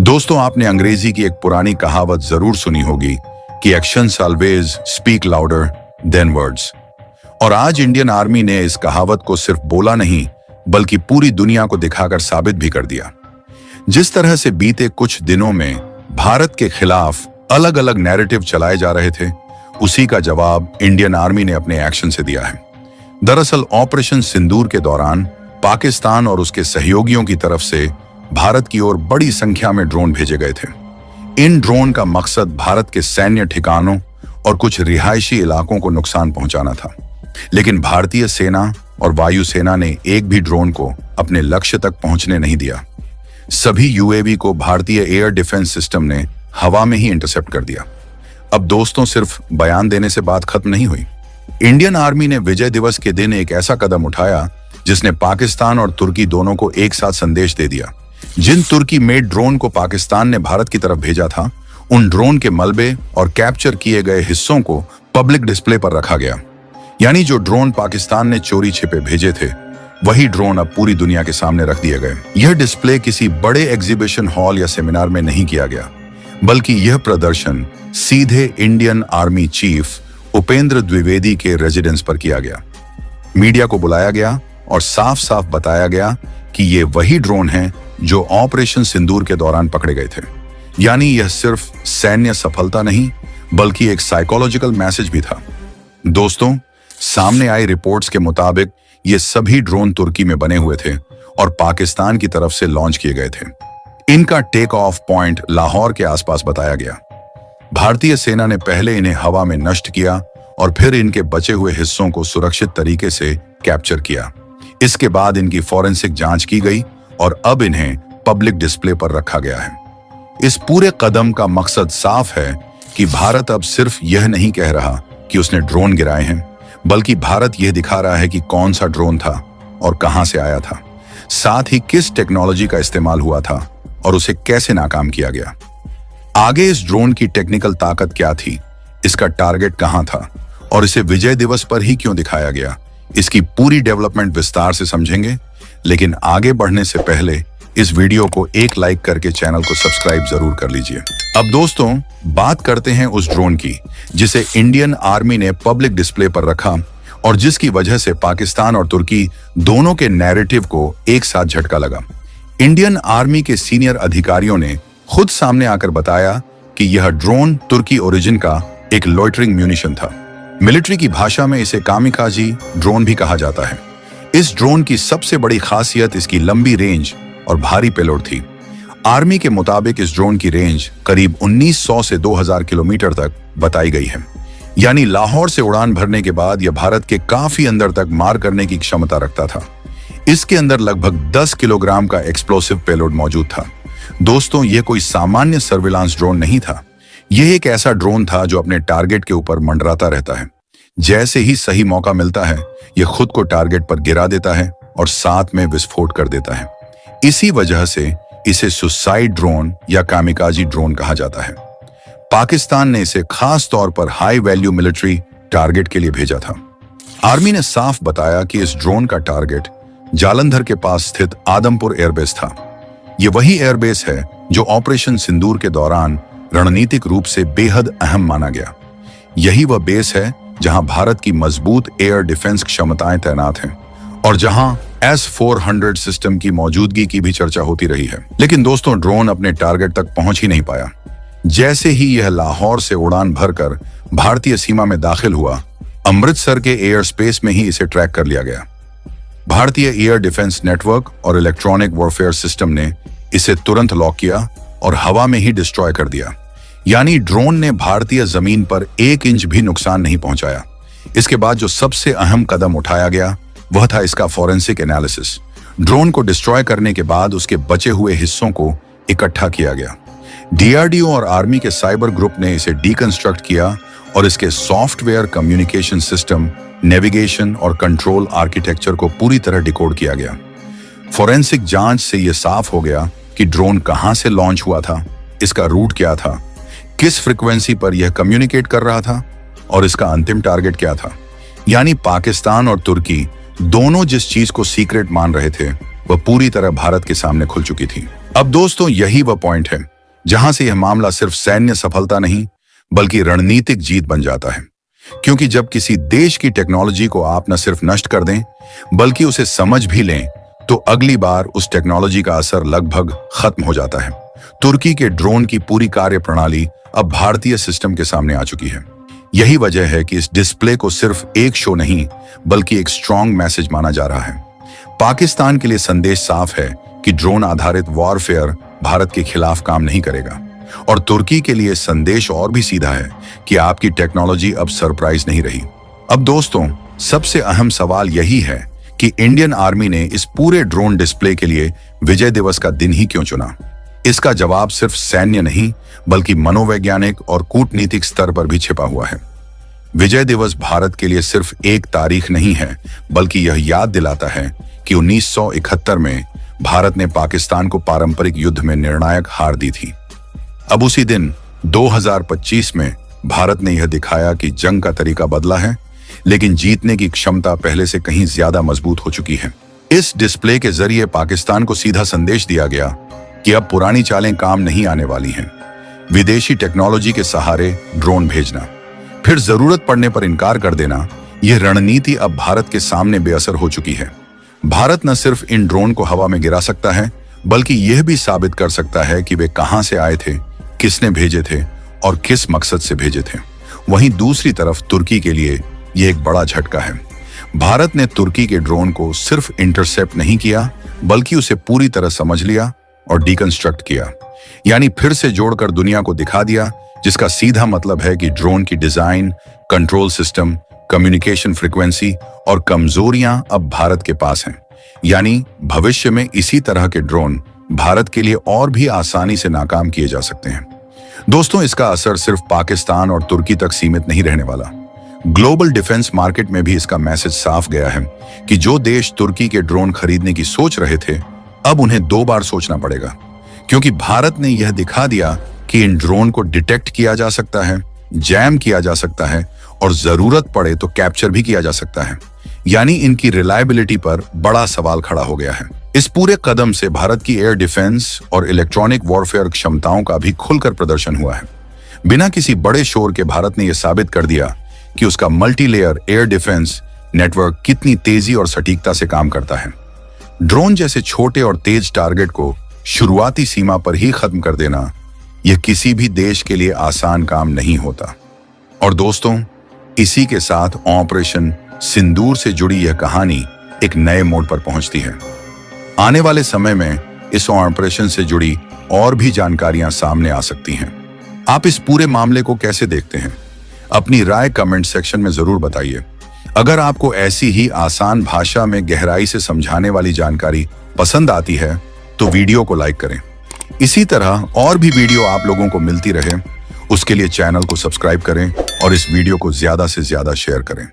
दोस्तों, आपने अंग्रेजी की एक पुरानी कहावत जरूर सुनी होगी कि actions always speak louder than words. और आज इंडियन आर्मी ने इस कहावत को सिर्फ बोला नहीं बल्कि पूरी दुनिया को दिखाकर साबित भी कर दिया। जिस तरह से बीते कुछ दिनों में भारत के खिलाफ अलग अलग नैरेटिव चलाए जा रहे थे, उसी का जवाब इंडियन आर्मी ने अपने एक्शन से दिया है। दरअसल ऑपरेशन सिंदूर के दौरान पाकिस्तान और उसके सहयोगियों की तरफ से भारत की ओर बड़ी संख्या में ड्रोन भेजे गए थे। इन ड्रोन का मकसद भारत के सैन्य ठिकानों और कुछ रिहायशी इलाकों को नुकसान पहुंचाना था, लेकिन भारतीय सेना और वायुसेना ने एक भी ड्रोन को अपने लक्ष्य तक पहुंचने नहीं दिया। सभी यूएवी को भारतीय एयर डिफेंस सिस्टम ने हवा में ही इंटरसेप्ट कर दिया। अब दोस्तों, सिर्फ बयान देने से बात खत्म नहीं हुई। इंडियन आर्मी ने विजय दिवस के दिन एक ऐसा कदम उठाया जिसने पाकिस्तान और तुर्की दोनों को एक साथ संदेश दे दिया। जिन तुर्की मेड ड्रोन को पाकिस्तान ने भारत की तरफ भेजा था, उन ड्रोन के मलबे और कैप्चर किए गए हिस्सों को पब्लिक डिस्प्ले पर रखा गया। यानी जो ड्रोन पाकिस्तान ने चोरी छिपे भेजे थे, वही ड्रोन अब पूरी दुनिया के सामने रख दिए गए। यह डिस्प्ले किसी बड़े एग्जीबिशन हॉल या सेमिनार में नहीं किया गया, बल्कि यह प्रदर्शन सीधे Indian army chief Upendra Dwivedi के रेजिडेंस पर किया गया। मीडिया को बुलाया गया और साफ साफ बताया गया कि ये वही ड्रोन हैं जो ऑपरेशन सिंदूर के दौरान पकड़े गए थे। यानी यह सिर्फ सैन्य सफलता नहीं बल्कि एक साइकोलॉजिकल मैसेज भी था। दोस्तों, सामने आई रिपोर्ट्स के मुताबिक ये सभी ड्रोन तुर्की में बने हुए थे और पाकिस्तान की तरफ से लॉन्च किए गए थे। इनका टेक ऑफ पॉइंट लाहौर के आसपास बताया गया। भारतीय सेना ने पहले इन्हें हवा में नष्ट किया और फिर इनके बचे हुए हिस्सों को सुरक्षित तरीके से कैप्चर किया। इसके बाद इनकी फॉरेंसिक जांच की गई और अब इन्हें पब्लिक डिस्प्ले पर रखा गया है। इस पूरे कदम का मकसद साफ है कि भारत अब सिर्फ यह नहीं कह रहा कि उसने ड्रोन गिराए हैं, बल्कि भारत यह दिखा रहा है कि कौन सा ड्रोन था और कहां से आया था, साथ ही किस टेक्नोलॉजी का इस्तेमाल हुआ था और उसे कैसे नाकाम किया गया। आगे इस ड्रोन की टेक्निकल ताकत क्या थी, इसका टारगेट कहां था और इसे विजय दिवस पर ही क्यों दिखाया गया, इसकी पूरी डेवलपमेंट विस्तार से समझेंगे। लेकिन आगे बढ़ने से पहले इस वीडियो को एक लाइक करके चैनल को सब्सक्राइब जरूर कर लीजिए। अब दोस्तों, बात करते हैं उस ड्रोन की जिसे इंडियन आर्मी ने पब्लिक डिस्प्ले पर रखा और जिसकी वजह से पाकिस्तान और तुर्की दोनों के नैरेटिव को एक साथ झटका लगा। इंडियन आर्मी के सीनियर अधिकारियों ने खुद सामने आकर बताया कि यह ड्रोन तुर्की ओरिजिन का एक लॉइटरिंग म्यूनिशन था। मिलिट्री की भाषा में इसे कामिकाजी ड्रोन भी कहा जाता है। इस ड्रोन की सबसे बड़ी खासियत इसकी लंबी रेंज और भारी पेलोड थी। आर्मी के मुताबिक इस ड्रोन की रेंज करीब 1900 से 2000 किलोमीटर तक बताई गई है। यानी लाहौर से उड़ान भरने के बाद यह भारत के काफी अंदर तक मार करने की क्षमता रखता था। इसके अंदर लगभग 10 किलोग्राम का एक्सप्लोसिव पेलोड मौजूद था। दोस्तों, यह कोई सामान्य सर्विलांस ड्रोन नहीं था। यह एक ऐसा ड्रोन था जो अपने टारगेट के ऊपर मंडराता रहता है। जैसे ही सही मौका मिलता है, यह खुद को टारगेट पर गिरा देता है और साथ में विस्फोट कर देता है। इसी वजह से इसे सुसाइड ड्रोन या कामिकाजी ड्रोन कहा जाता है। पाकिस्तान ने इसे खास तौर पर हाई वैल्यू मिलिट्री टारगेट के लिए भेजा था। आर्मी ने साफ बताया कि इस ड्रोन का टारगेट जालंधर के पास स्थित आदमपुर एयरबेस था। यह वही एयरबेस है जो ऑपरेशन सिंदूर के दौरान रणनीतिक रूप से बेहद अहम माना गया। यही वह बेस है जहां भारत की मजबूत एयर डिफेंस क्षमताएं तैनात हैं और जहां S-400 सिस्टम की मौजूदगी की भी चर्चा होती रही है। लेकिन दोस्तों, ड्रोन अपने टारगेट तक पहुंच ही नहीं पाया। जैसे ही यह लाहौर से उड़ान भरकर भारतीय सीमा में दाखिल हुआ, अमृतसर के एयर स्पेस में ही इसे ट्रैक कर लिया गया। भारतीय एयर डिफेंस नेटवर्क और इलेक्ट्रॉनिक वॉरफेयर सिस्टम ने इसे तुरंत लॉक किया और हवा में ही डिस्ट्रॉय कर दिया। यानी ड्रोन ने भारतीय जमीन पर 1 इंच भी नुकसान नहीं पहुंचाया। इसके बाद जो सबसे अहम कदम उठाया गया वह था इसका फॉरेंसिक एनालिसिस। ड्रोन को डिस्ट्रॉय करने के बाद उसके बचे हुए हिस्सों को इकट्ठा किया गया। डीआरडीओ और आर्मी के साइबर ग्रुप ने इसे डीकंस्ट्रक्ट किया और इसके सॉफ्टवेयर, कम्युनिकेशन सिस्टम, नेविगेशन और कंट्रोल आर्किटेक्चर को पूरी तरह डिकोड किया गया। फॉरेंसिक जांच से यह साफ हो गया कि ड्रोन कहां से लॉन्च हुआ था, इसका रूट क्या था, किस फ्रीक्वेंसी पर यह कम्युनिकेट कर रहा था और इसका अंतिम टारगेट क्या था। यानी पाकिस्तान और तुर्की दोनों जिस चीज को सीक्रेट मान रहे थे, वह पूरी तरह भारत के सामने खुल चुकी थी। अब दोस्तों, यही वह पॉइंट है जहां से यह मामला सिर्फ सैन्य सफलता नहीं बल्कि रणनीतिक जीत बन जाता है। क्योंकि जब किसी देश की टेक्नोलॉजी को आप न सिर्फ नष्ट कर दें बल्कि उसे समझ भी लें तो अगली बार उस टेक्नोलॉजी का असर लगभग खत्म हो जाता है। तुर्की के ड्रोन की पूरी कार्य प्रणाली अब भारतीय सिस्टम के सामने आ चुकी है। यही वजह है कि इस डिस्प्ले को सिर्फ एक शो नहीं बल्कि एक स्ट्रॉन्ग मैसेज माना जा रहा है। पाकिस्तान के लिए संदेश साफ है कि ड्रोन आधारित वॉरफेयर भारत के खिलाफ काम नहीं करेगा, और तुर्की के लिए संदेश और भी सीधा है कि आपकी टेक्नोलॉजी अब सरप्राइज नहीं रही। अब दोस्तों, सबसे अहम सवाल यही है कि इंडियन आर्मी ने इस पूरे ड्रोन डिस्प्ले के लिए विजय दिवस का दिन ही क्यों चुना। इसका जवाब सिर्फ सैन्य नहीं बल्कि मनोवैज्ञानिक और कूटनीतिक स्तर पर भी छिपा हुआ है। विजय दिवस भारत के लिए सिर्फ एक तारीख नहीं है बल्कि यह याद दिलाता है कि 1971 में भारत ने पाकिस्तान को पारंपरिक युद्ध में निर्णायक हार दी थी। अब उसी दिन 2025 में भारत ने यह दिखाया कि जंग का तरीका बदला है, लेकिन जीतने की क्षमता पहले से कहीं ज्यादा मजबूत हो चुकी है। इस डिस्प्ले के जरिए पाकिस्तान को सीधा संदेश दिया गया कि अब पुरानी चालें काम नहीं आने वाली हैं। विदेशी टेक्नोलॉजी के सहारे ड्रोन भेजना, फिर जरूरत पड़ने पर इनकार कर देना, यह रणनीति अब भारत के सामने बेअसर हो चुकी है। भारत न सिर्फ इन ड्रोन को हवा में गिरा सकता है बल्कि यह भी साबित कर सकता है कि वे कहां से आए थे, किसने भेजे थे और किस मकसद से भेजे थे। वहीं दूसरी तरफ तुर्की के लिए यह एक बड़ा झटका है। भारत ने तुर्की के ड्रोन को सिर्फ इंटरसेप्ट नहीं किया बल्कि उसे पूरी तरह समझ लिया और डिकंस्ट्रक्ट किया, यानी फिर से जोड़कर दुनिया को दिखा दिया, जिसका सीधा मतलब है कि ड्रोन की design, control system, communication frequency और कमजोरियां अब भारत के पास हैं। यानी भविष्य में इसी तरह के ड्रोन भारत के लिए और भी आसानी से नाकाम किए जा सकते हैं। दोस्तों, इसका असर सिर्फ पाकिस्तान और तुर्की तक सीमित नहीं रहने वाला। ग्लोबल डिफेंस मार्केट में भी इसका मैसेज साफ गया है कि जो देश तुर्की के ड्रोन खरीदने की सोच रहे थे, अब उन्हें 2 बार सोचना पड़ेगा, क्योंकि भारत ने यह दिखा दिया कि इन ड्रोन को डिटेक्ट किया जा सकता है, जैम किया जा सकता है और जरूरत पड़े तो कैप्चर भी किया जा सकता है। यानी इनकी रिलायबिलिटी पर बड़ा सवाल खड़ा हो गया है। इस पूरे कदम से भारत की एयर डिफेंस और इलेक्ट्रॉनिक वॉरफेयर क्षमताओं का भी खुलकर प्रदर्शन हुआ है। बिना किसी बड़े शोर के भारत ने यह साबित कर दिया कि उसका मल्टीलेयर एयर डिफेंस नेटवर्क कितनी तेजी और सटीकता से काम करता है। ड्रोन जैसे छोटे और तेज टारगेट को शुरुआती सीमा पर ही खत्म कर देना, यह किसी भी देश के लिए आसान काम नहीं होता। और दोस्तों, इसी के साथ ऑपरेशन सिंदूर से जुड़ी यह कहानी एक नए मोड़ पर पहुंचती है। आने वाले समय में इस ऑपरेशन से जुड़ी और भी जानकारियां सामने आ सकती हैं। आप इस पूरे मामले को कैसे देखते हैं? अपनी राय कमेंट सेक्शन में जरूर बताइए। अगर आपको ऐसी ही आसान भाषा में गहराई से समझाने वाली जानकारी पसंद आती है तो वीडियो को लाइक करें। इसी तरह और भी वीडियो आप लोगों को मिलती रहे, उसके लिए चैनल को सब्सक्राइब करें और इस वीडियो को ज्यादा से ज्यादा शेयर करें।